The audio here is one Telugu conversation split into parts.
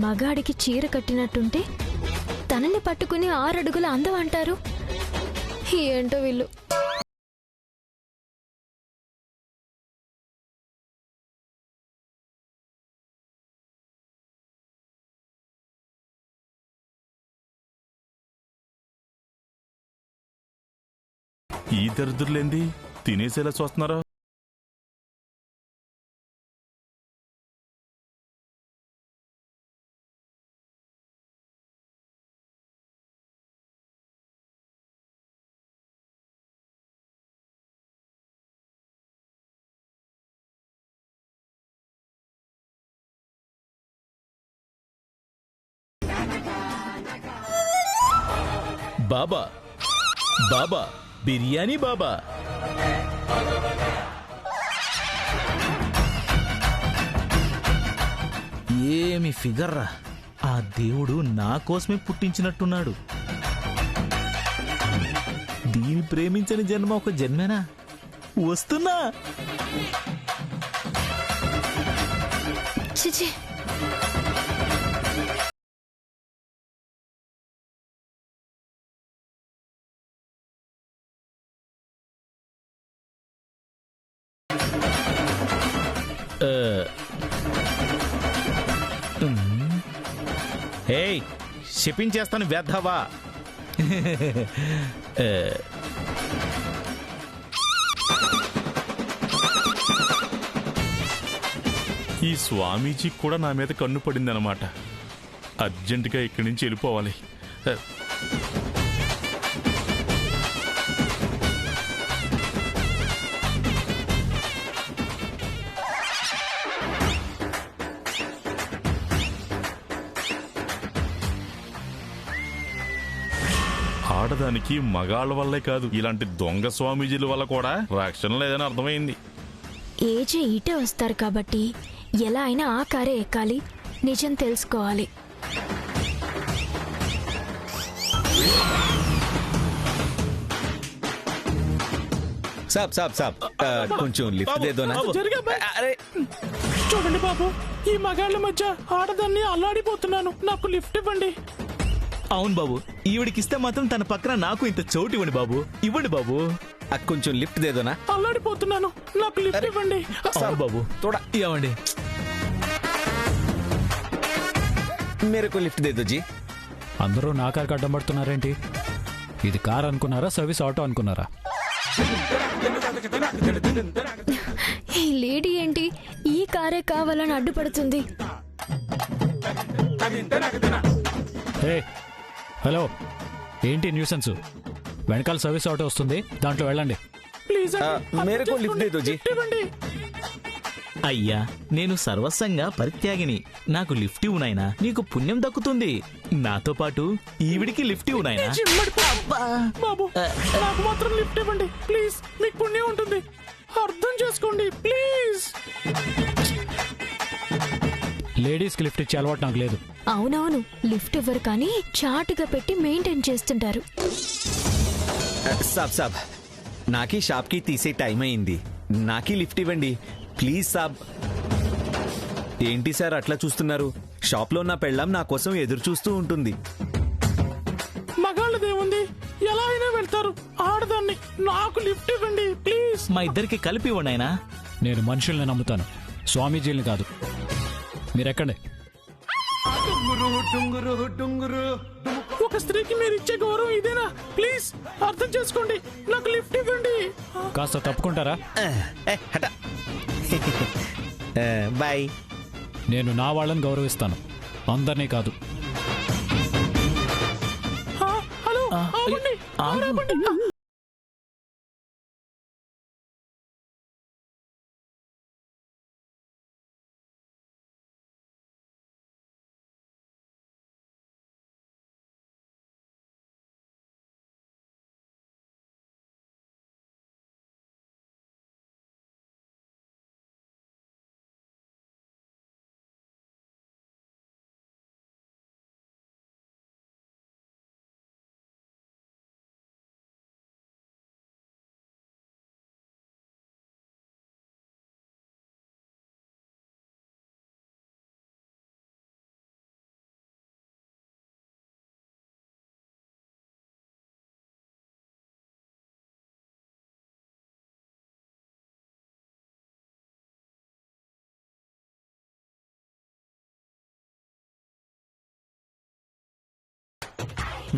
మగాడికి చీర కట్టినట్టుంటే తనని పట్టుకుని 6 అడుగుల అందం అంటారు. ఏంటో వీళ్ళు. ఈ దరిద్రులేంది తినేసేలా చూస్తున్నారా? బాబా బాబా బిర్యానీ బాబా. ఏమి ఫిగర్ రా! ఆ దేవుడు నా కోసమే పుట్టించినట్టున్నాడు. దీని ప్రేమించని జన్మ ఒక జన్మేనా? వస్తున్నా. చిచి, ఏయ్, చెప్పించేస్తాను వేద్దావా? ఈ స్వామీజీ కూడా నా మీద కన్ను పడిందనమాట. అర్జెంటుగా ఇక్కడి నుంచి వెళ్ళిపోవాలి. ఆడదానికి మగాళ్ళ వల్లే కాదు, ఇలాంటి దొంగ స్వామీజీల వల్ల కూడా రక్షణ లేదని అర్థమైంది. ఏజే ఇటే వస్తారు కాబట్టి ఎలా అయినా ఆ కారే ఎక్కాలి, నిజం తెలుసుకోవాలి. సాబ్ సాబ్ సాబ్ కొంచెం లిఫ్ట్ దేదోనా? చూడండి బాబు, ఈ మగాళ్ళ మధ్య ఆడదాన్ని అల్లాడిపోతున్నాను, నాకు లిఫ్ట్ ఇవ్వండి. అవును బాబు, ఈవిడికిస్తే మాత్రం తన పక్కన నాకు ఇంత చోటు ఇవ్వండి బాబు. ఇవ్వండి బాబు. కొంచెం లిఫ్ట్ దేదోనా? అల్లాడిపోతున్నాను, నాకు లిఫ్ట్ ఇవ్వండి. అవును బాబు, తోడా ఇవ్వండి. మేరకు లిఫ్ట్ దేదో జీ. అందరూ నా కారుకి అడ్డం పడుతున్నారేంటి? ఇది కార్ అనుకున్నారా, సర్వీస్ ఆటో అనుకున్నారా? ఈ లేడీ ఏంటి ఈ కారే కావాలని అడ్డుపడుతుంది? హలో, ఏంటి న్యూసెన్స్? వెనకాల సర్వీస్ ఆటో వస్తుంది, దాంట్లో వెళ్ళండి. ప్లీజ్ మేరకు లిఫ్ట్ దేదో జీ. అయ్యా, నేను సర్వస్వంగా పరిత్యాగిని. నాకు లిఫ్ట్ ఇవ్వు నాయనా, నీకు పుణ్యం దక్కుతుంది. నాతో పాటు ఈవిడికి లిఫ్ట్ ఇవ్వు నాయనా. బాబు, నాకు మాత్రం లిఫ్ట్ ఇవ్వండి ప్లీజ్, మీకు పుణ్యం ఉంటుంది, అర్థం చేసుకోండి ప్లీజ్. లేడీస్ కి లిఫ్ట్ ఇచ్చే అలవాటు నాకు లేదు. అవునవును, లిఫ్ట్ ఇవ్వరు కానీ చాటుగా పెట్టి మెయింటైన్ చేస్తుంటారు. సాబ్ సాబ్, నాకీ షాప్ కి తీసే టైం అయింది, నాకీ లిఫ్ట్ ఇవ్వండి ప్లీజ్ సాబ్. ఏంటి సార్ అట్లా చూస్తున్నారు? షాప్ లో ఉన్న పెళ్ళాం నా కోసం ఎదురు చూస్తూ ఉంటుంది. మగాళ్ళదేముంది, ఎలా అయినా వెళ్తారు. ఆడదాన్ని, నాకు లిఫ్ట్ ఇవ్వండి ప్లీజ్. మా ఇద్దరికి కలిపి ఇవ్వండి నాయనా. నేను మనుషుల్ని నమ్ముతాను, స్వామీజీల్ని కాదు. మీరెక్కండి. ఒక స్త్రీకి మీరు ఇచ్చే గౌరవం ఇదేనా? ప్లీజ్ అర్థం చేసుకోండి, నాకు లిఫ్ట్ ఇవ్వండి. కాస్త తప్పుకుంటారా? బాయ్. నేను నా వాళ్ళని గౌరవిస్తాను, అందరినీ కాదు. హలో, ఆగండి.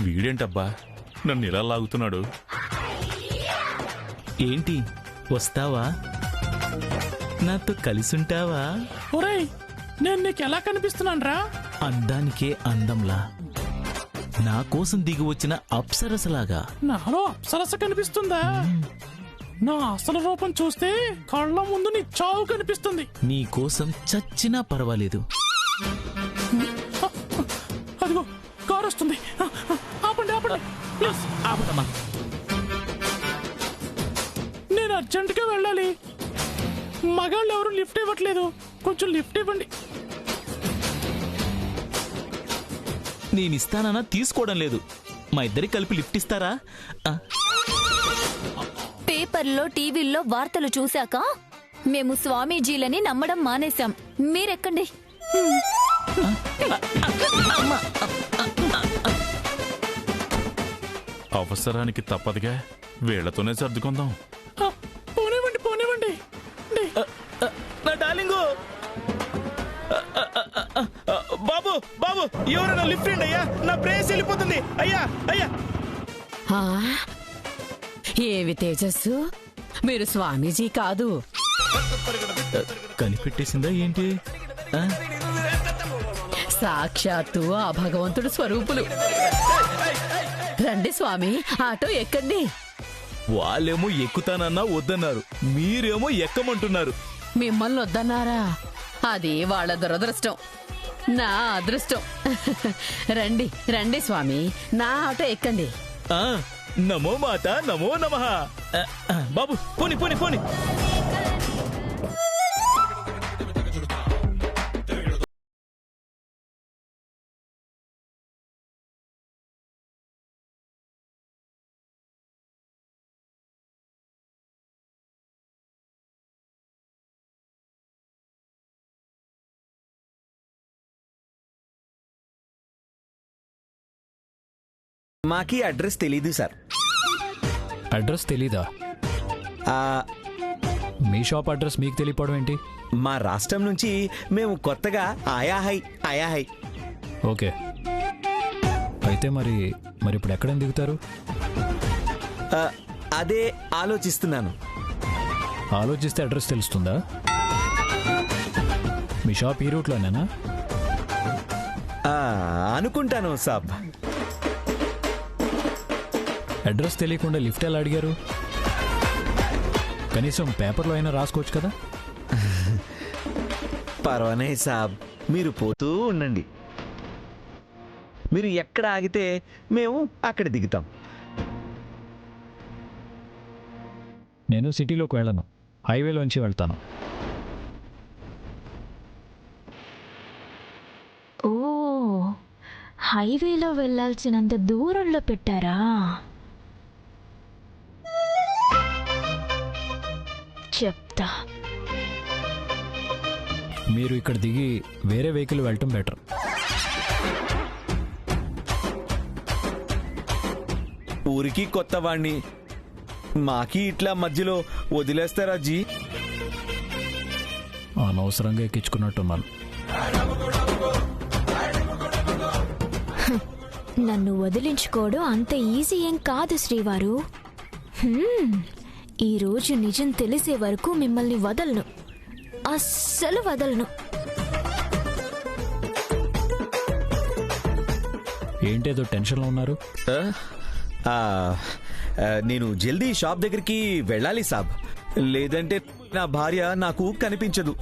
వీడేంటబ్బా నన్ను ఇలా లాగుతున్నాడు? ఏంటి వస్తావా? నాతో కలిసుంటావా? ఒరేయ్, నేను నీకు ఎలా కనిపిస్తున్నాను రా? అందానికే అందంలా, నా కోసం దిగి వచ్చిన అప్సరసలాగా. నాలో అప్సరస కనిపిస్తుందా? నా అసలు రూపం చూస్తే కళ్ళ ముందు నీ చావు కనిపిస్తుంది. నీ కోసం చచ్చినా పర్వాలేదు. అదిగో కారు వస్తుంది. ఆపండి ఆపండి ప్లీజ్. ఆపదమ్మా. నేను అర్జెంటుగా వెళ్ళాలి. మగాళ్ళు ఎవరు లిఫ్ట్ ఇవ్వట్లేదు, కొంచెం లిఫ్ట్ ఇవ్వండి. నేనిస్తానన్నా తీసుకోవడం లేదు. మా ఇద్దరికి కలిపి లిఫ్ట్ ఇస్తారా? పేపర్లో టీవీల్లో వార్తలు చూశాక మేము స్వామీజీలని నమ్మడం మానేశాం. మీరెక్కండి. అవసరానికి తప్పదుగా, వీళ్లతోనే సర్దుకుందాం. పోనివ్వండి పోనివ్వండి. నా డార్లింగు. బాబు బాబు, ఎవరైనా లిఫ్ట్ ఇవ్వండి అయ్యా, నా బ్రేస్ వెళ్ళిపోతుంది. అయ్యా అయ్యా. ఏవి తేజస్సు, మీరు స్వామీజీ కాదు. కనిపెట్టేసిందా ఏంటి? సాక్షాత్తు ఆ భగవంతుడు స్వరూపులు. రండి స్వామి, ఆటో ఎక్కండి. వాళ్ళేమో ఎక్కుతానన్నా వద్దన్నారు, మీరేమో ఎక్కమంటున్నారు. మిమ్మల్ని వద్దన్నారా? అది వాళ్ళ దురదృష్టం, నా అదృష్టం. రండి రండి స్వామి, నా ఆటో ఎక్కండి. నమో మాత నమో నమః. బాబు పోని పోని పోని. మాకీ అడ్రస్ తెలీదు సార్. అడ్రస్ తెలీదా? ఆ, మీ షాప్ అడ్రస్ మీకు తెలియపోవడం ఏంటి? మా రాష్ట్రం నుంచి మేము కొత్తగా ఆయాహై ఆయాహై. ఓకే, అయితే మరి ఇప్పుడు ఎక్కడ దిగుతారు? ఆ, అదే ఆలోచిస్తున్నాను. ఆలోచిస్తే అడ్రస్ తెలుస్తుందా? మీ షాప్ ఈ రూట్లోనేనా? ఆ, అనుకుంటాను సాబ్. అడ్రస్ తెలియకుండా లిఫ్ట్ ఎలా అడిగారు? కనీసం పేపర్లో అయినా రాసుకోవచ్చు కదా. పర్వానే సాబ్, మీరు పోతూ ఉండండి. మీరు ఎక్కడ ఆగితే మేము అక్కడ దిగుతాం. నేను సిటీలోకి వెళ్ళను, హైవేలోంచి వెళ్తాను. ఓ, హైవేలో వెళ్ళాల్సినంత దూరంలో పెట్టారా? చెప్తా. మీరు ఇక్కడ దిగి వేరే వెహికల్ వెళ్ళటం బెటర్. ఊరికి కొత్త వాణ్ణి, మాకి ఇట్లా మధ్యలో వదిలేస్తారా జీ? అనవసరంగా ఎక్కించుకున్నట్టున్నాను. నన్ను వదిలించుకోవడం అంత ఈజీ ఏం కాదు శ్రీవారు. ఈ రోజు నిజం తెలిసే వరకు మిమ్మల్ని వదలను, అస్సలు వదలను. ఏంటేదో టెన్షన్లో ఉన్నారు? ఆ, నేను జల్దీ షాప్ దగ్గరికి వెళ్ళాలి సాబ్, లేదంటే నా భార్య నాకు కనిపించదు.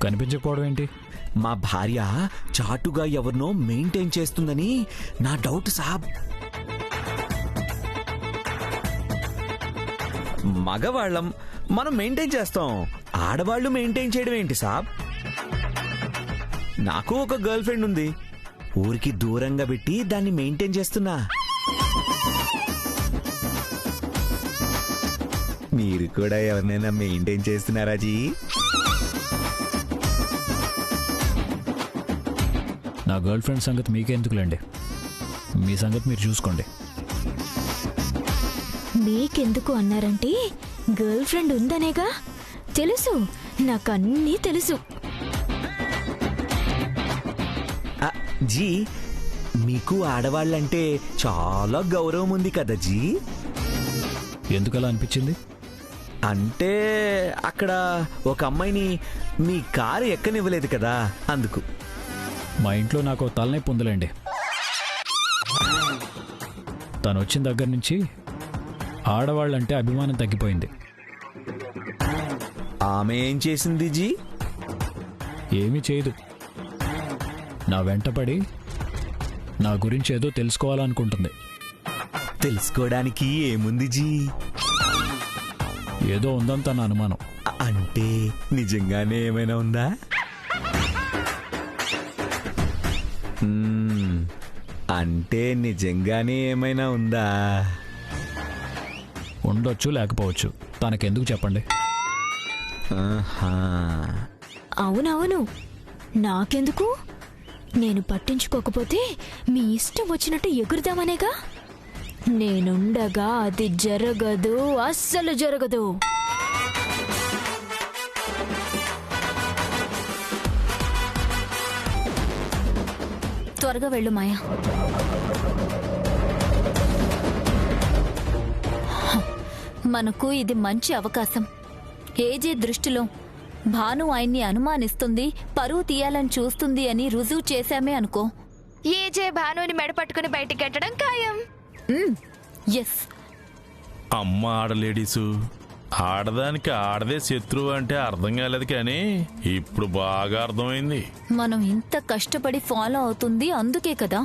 కనిపించకపోవడం ఏంటి? మా భార్య చాటుగా ఎవరినో మెయింటైన్ చేస్తుందని నా డౌట్ సాబ్. మగవాళ్ళం మనం మెయింటైన్ చేస్తాం, ఆడవాళ్ళు మెయింటైన్ చేయడం ఏంటి సాబ్? నాకు ఒక గర్ల్ ఫ్రెండ్ ఉంది, ఊరికి దూరంగా పెట్టి దాన్ని మెయింటైన్ చేస్తున్నా. మీరు కూడా ఎవరినైనా మెయింటైన్ చేస్తున్నారా జీ? నా గర్ల్ ఫ్రెండ్ సంగతి మీకెందుకులేండి, మీ సంగతి మీరు చూసుకోండి. మీకెందుకు అన్నారంటే గర్ల్ ఫ్రెండ్ ఉందనేగా. తెలుసు, నాకన్నీ తెలుసు. జీ, మీకు ఆడవాళ్ళంటే చాలా గౌరవం ఉంది కదా జీ. ఎందుకలా అనిపించింది? అంటే అక్కడ ఒక అమ్మాయిని మీ కారు ఎక్కనివ్వలేదు కదా, అందుకు. మా ఇంట్లో నాకు తలనొప్పి ఉందిలేండి. తను వచ్చిన దగ్గర నుంచి ఆడవాళ్ళంటే అభిమానం తగ్గిపోయింది. ఆమె ఏం చేసింది జీ? ఏమీ చేయదు. నా వెంటపడి నా గురించి ఏదో తెలుసుకోవాలనుకుంటుంది. తెలుసుకోవడానికి ఏముంది జీ? ఏదో ఉందని తన అనుమానం. అంటే నిజంగానే ఏమైనా ఉందా? అంటే నిజంగానే ఏమైనా ఉందా? ఉండొచ్చు, లేకపోవచ్చు. తనకెందుకు చెప్పండి. ఆహా. అవునవును, నాకెందుకు? నేను పట్టించుకోకపోతే మీ ఇష్టం వచ్చినట్టు ఎగురుదామనేగా. నేనుండగా అది జరగదు, అస్సలు జరగదు. త్వరగా వెళ్ళు మాయా. మనకు ఇది మంచి అవకాశం. ఏజే దృష్టిలో భాను ఆయన్ని అనుమానిస్తుంది, పరువు తీయాలని చూస్తుంది అని రుజువు చేశామే అనుకో. ఏజే భానుని మెడ పట్టుకుని బయటికి కట్టడం ఖాయం. ఎస్. అమ్మ ఆడలేడీసు, ఆడదానికి ఆడదే శత్రువు అంటే అర్థం కాలేదు, కానీ ఇప్పుడు బాగా అర్థమైంది. మనం ఇంత కష్టపడి ఫాలో అవుతుంది అందుకే కదా.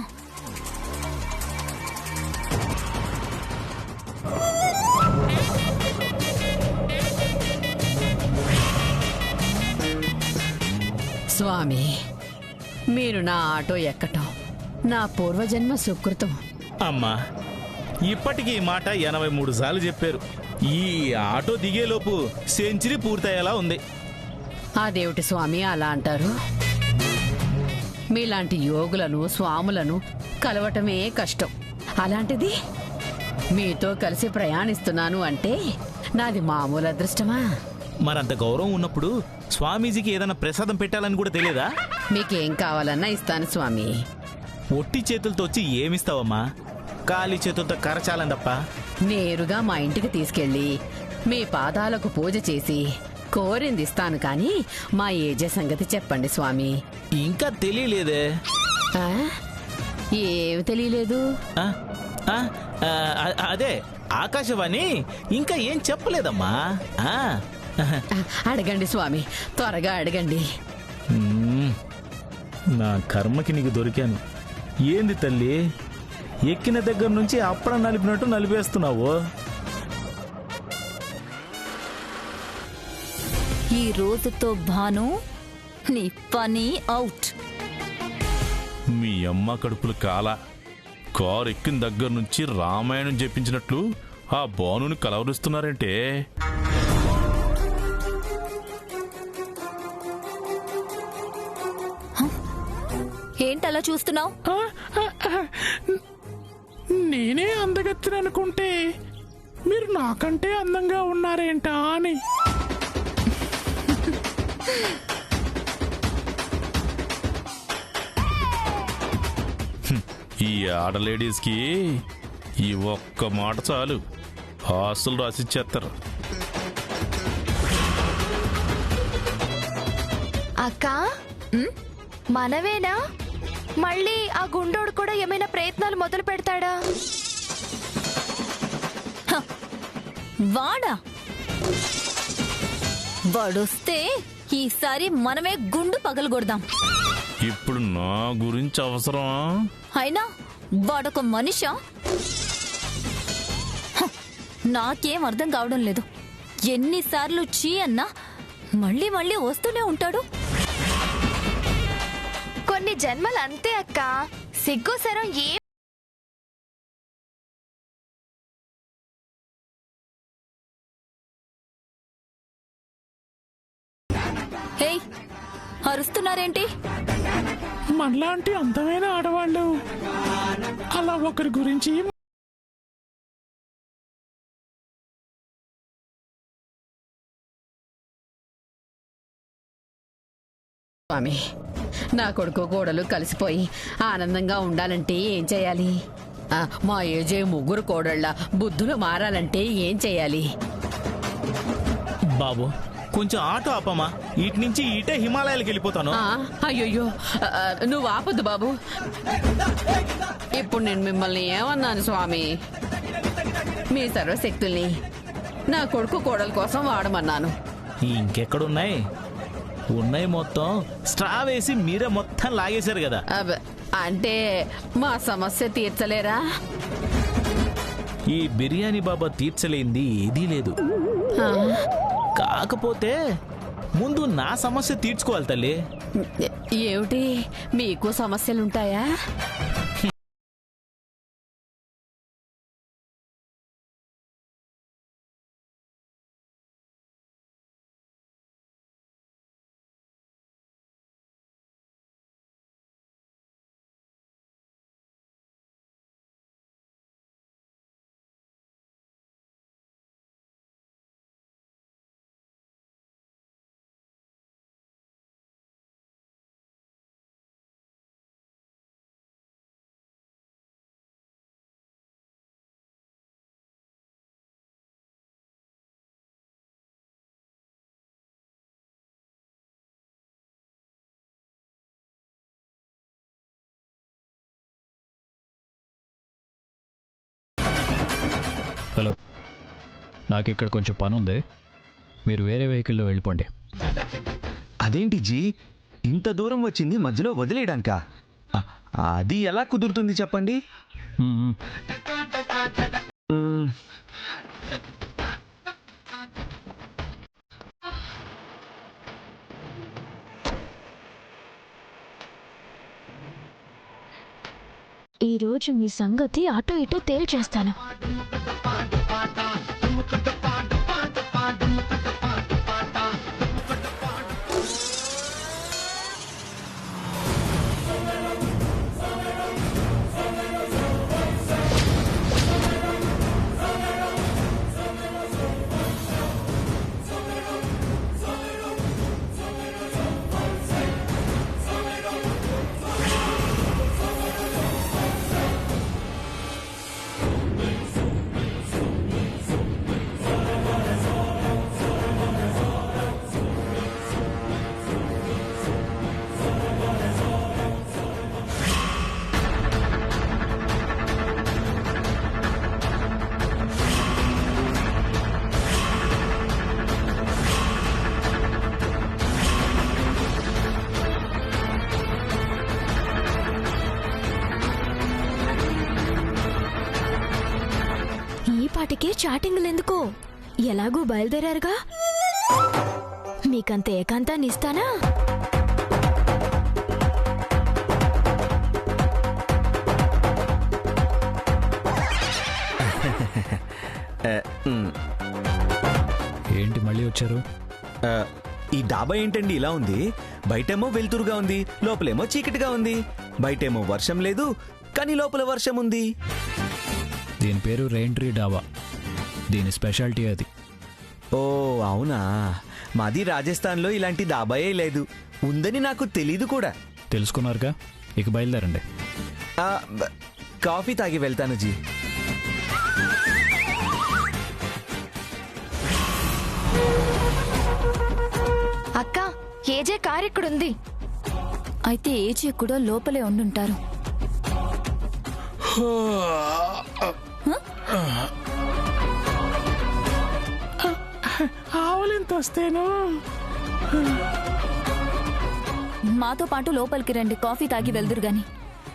స్వామి, మీరు నా ఆటో ఎక్కటం నా పూర్వజన్మ సుకృతం. అమ్మా, ఇప్పటికీ ఈ మాట 83 సార్లు చెప్పారు. ఈ ఆటో దిగేలోపు సెంచరీ పూర్తయ్యేలా ఉంది. అదేమిటి స్వామి అలా అంటారు? మీలాంటి యోగులను స్వాములను కలవటమే కష్టం. అలాంటిది మీతో కలిసి ప్రయాణిస్తున్నాను అంటే నాది మామూలు అదృష్టమా? మరంత గౌరవం ఉన్నప్పుడు స్వామీజీకి ఏదైనా ప్రసాదం పెట్టాలని కూడా తెలియదా? మీకేం కావాలన్నా ఇస్తాను స్వామి. ఒట్టి చేతులతో వచ్చి ఏమిస్తావమ్మా? ఖాళీ చేతులతో కరచాలని తప్ప. నేరుగా మా ఇంటికి తీసుకెళ్ళి మీ పాదాలకు పూజ చేసి కోరింది ఇస్తాను, కానీ మా ఏజే సంగతి చెప్పండి స్వామి. ఇంకా తెలియలేదే. ఆ? ఏమి తెలియలేదు? ఆ? ఆ? అదే ఆకాశవాణి ఇంకా ఏం చెప్పలేదమ్మా. ఆ? అడగండి స్వామి, త్వరగా అడగండి. నా కర్మకి నీకు దొరికాను. ఏంది తల్లి, ఎక్కిన దగ్గర నుంచి అప్పడం నలిపినట్టు నలిపేస్తున్నావు. ఈ రోజుతో భాను నీ పని అవుట్. మీ అమ్మ కడుపులు కాల. కారు ఎక్కిన దగ్గర నుంచి రామాయణం చెప్పించినట్లు ఆ బానుని కలవరుస్తున్నారంటే. ఏంటలా చూస్తున్నావు? నేనే అందగత్తిననుకుంటే మీరు నాకంటే అందంగా ఉన్నారేంటా అని. ఈ ఆడలేడీస్కి ఈ ఒక్క మాట చాలు, ఆస్తులు రాసిచ్చేస్తారు. అక్క, మనవేనా? మళ్ళీ ఆ గుండోడు కూడా ఏమైనా ప్రయత్నాలు మొదలు పెడతాడా? వాడా? వాడొస్తే ఈసారి మనమే గుండు పగలగొడదాం. ఇప్పుడు నా గురించి అవసరమా? అయినా వాడొక మనిషా? నాకేం అర్థం కావడం లేదు. ఎన్నిసార్లు చీ అన్నా మళ్ళీ మళ్ళీ వస్తూనే ఉంటాడు. కొన్ని జన్మలు అంతే అక్క. సిగ్గు సరం ఏ హే, అరుస్తున్నారేంటి? మనలాంటి అందమైన ఆడవాళ్ళు అలా ఒకరి గురించి స్వామి, నా కొడుకు కోడలు కలిసిపోయి ఆనందంగా ఉండాలంటే ఏం చేయాలి? మా ఏజే ముగ్గురు కోడళ్ళ బుద్ధులు మారాలంటే ఏం చేయాలి? బాబు కొంచెం ఆటో ఆపమా, ఇటు నుంచి ఇటే హిమాలయాలకు వెళ్ళిపోతాను. అయ్యో నువ్వు ఆపొద్దు బాబు. ఇప్పుడు నేను మిమ్మల్ని ఏమన్నాను స్వామి? మీ సర్వశక్తుల్ని నా కొడుకు కోడల కోసం వాడమన్నాను. ఇంకెక్కడున్నాయి? ఉన్నాయి మొత్తం స్ట్రా వేసి మీరే మొత్తం లాగేశారు కదా. అంటే మా సమస్య తీర్చలేరా? ఈ బిర్యానీ బాబా తీర్చలేంది ఏదీ లేదు. కాకపోతే ముందు నా సమస్య తీర్చుకోవాలి తల్లి. ఏమిటి, మీకు సమస్యలుంటాయా? హలో, నాకు ఇక్కడ కొంచెం పని ఉంది, మీరు వేరే వెహికల్లో వెళ్ళిపోండి. అదేంటి జీ, ఇంత దూరం వచ్చింది మధ్యలో వదిలేయడానికా? అది ఎలా కుదురుతుంది చెప్పండి? ఈ రోజు మీ సంగతి అటు ఇటు తేల్చేస్తాను. పాటికే చాటింగ్లు ఎందుకు? ఎలాగూ బయలుదేరారుగా, మీకంత ఏకాంతాన్ని ఇస్తానా? ఏంటి మళ్ళీ వచ్చారు? ఈ డాబా ఏంటండి ఇలా ఉంది? బయటేమో వెలుతురుగా ఉంది, లోపలేమో చీకటిగా ఉంది. బయటేమో వర్షం లేదు, కానీ లోపల వర్షం ఉంది. దీని పేరు రెయిన్ ట్రీ డాబా. దీని స్పెషాలిటీ అది. ఓ అవునా, మాది రాజస్థాన్లో ఇలాంటి దాబాయే లేదు, ఉందని నాకు తెలీదు కూడా. తెలుసుకున్నారుగా, ఇక బయలుదేరండి. కాఫీ తాగి వెళ్తాను జీ. అక్క, ఏజే కార్ ఇక్కడుంది. అయితే ఏజే కూడా లోపలే ఉండుంటారు. ఆవలింత వస్తేను మాతో పాటు లోపలికి రండి, కాఫీ తాగి వెళ్దురు గాని.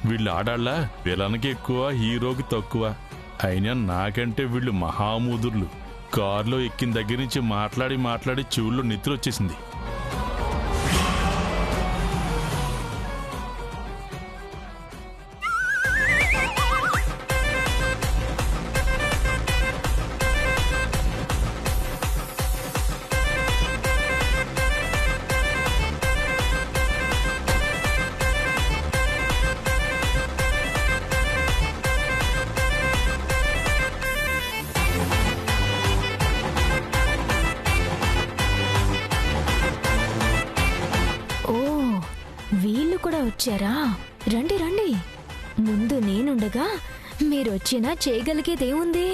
వీళ్ళు ఆడాళ్ళ విలన్కి ఎక్కువ, హీరోకి తక్కువ. అయినా నాకంటే వీళ్ళు మహామూదుర్లు. కారులో ఎక్కిన దగ్గర నుంచి మాట్లాడి మాట్లాడి చెవుల్లో నిద్ర వచ్చేసింది. వచ్చారా? రండి రండి. ముందు నేనుండగా మీరొచ్చినా చేయగలిగేదేముంది?